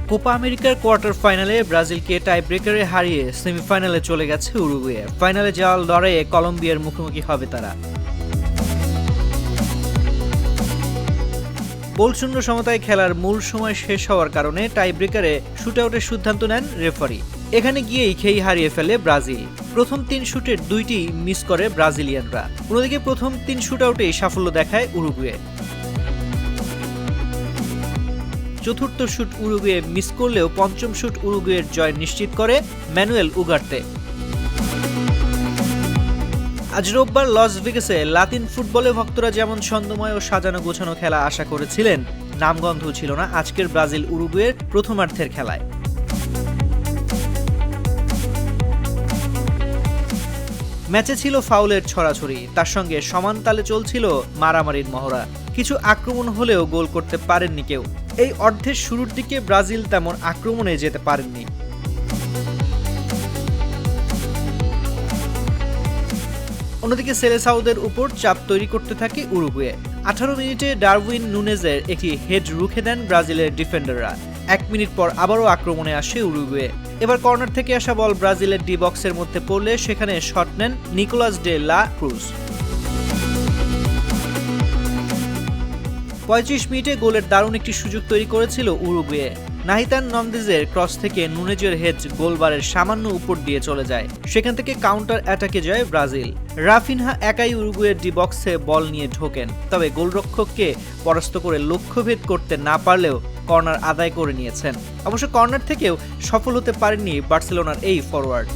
Copa আমেরিকার quarter ফাইনালে ব্রাজিলকে টাই ব্রেকারে হারিয়ে সেমিফাইনালে চলে গেছে উরুগুয়ে। ফাইনালে যাওয়ার লড়াইয়ে কলম্বিয়ার মুখোমুখি হবে তারা। গোলশূন্য সমতায় খেলার মূল সময় শেষ হওয়ার কারণে টাই ব্রেকারে শুটআউটের সিদ্ধান্ত নেন রেফারি। এখানে গিয়েই খেই হারিয়ে ফেলে ব্রাজিল। প্রথম 3 শুটের 2টি মিস করে ব্রাজিলিয়ানরা। অন্যদিকে প্রথম 3 শুটআউটেই সাফল্য দেখায় উরুগুয়ে। চতুর্থ শুট উরুগুয়ে মিস করলেও পঞ্চম শুট উরুগুয়ের জয় নিশ্চিত করে ম্যানুয়েল উগার্তে। আজ রোববার লস ভেগাসে লাতিন ফুটবলে ভক্তরা যেমন ছন্দময় ও সাজানো গোছানো খেলা আশা করেছিলেন, নামগন্ধ ছিল না আজকের ব্রাজিল উরুগুয়ের প্রথমার্ধের খেলায়। ম্যাচে ছিল ফাউলের ছড়াছড়ি, তার সঙ্গে সমান তালে চলছিল মারামারির মহড়া। কিছু আক্রমণ হলেও গোল করতে পারেননি কেউ। এই অর্ধের শুরুর দিকে ব্রাজিল তেমন আক্রমণে যেতে পারেননি। অন্যদিকে সেলেসাওদের উপর চাপ তৈরি করতে থাকে উরুগুয়ে। 18 মিনিটে ডারউইন নুনেজের একটি হেড রুখে দেন ব্রাজিলের ডিফেন্ডাররা। 1 মিনিট পর আবারও আক্রমণে আসে উরুগুয়ে। এবার কর্নার থেকে আসা বল ব্রাজিলের ডি বক্সের মধ্যে পড়লে সেখানে শট নেন নিকোলাস ডে লা ক্রুজ। 35 মিনিটে গোলের দারুণ একটি সুযোগ তৈরি করেছিল উরুগুয়ে। নাহিতান নন্দেজের ক্রস থেকে নুনেজের হেড গোলবারের সামান্য উপর দিয়ে চলে যায়। সেখান থেকে কাউন্টার অ্যাটাকে যায় ব্রাজিল। রাফিনহা একাই উরুগুয়ের ডি বক্সে বল নিয়ে ঢোকেন, তবে গোলরক্ষককে পরাস্ত করে লক্ষ্যভেদ করতে না পারলেও কর্নার আদায় করে নিয়েছেন। অবশ্য কর্নার থেকেও সফল হতে পারেননি বার্সেলোনার এই ফরোয়ার্ড।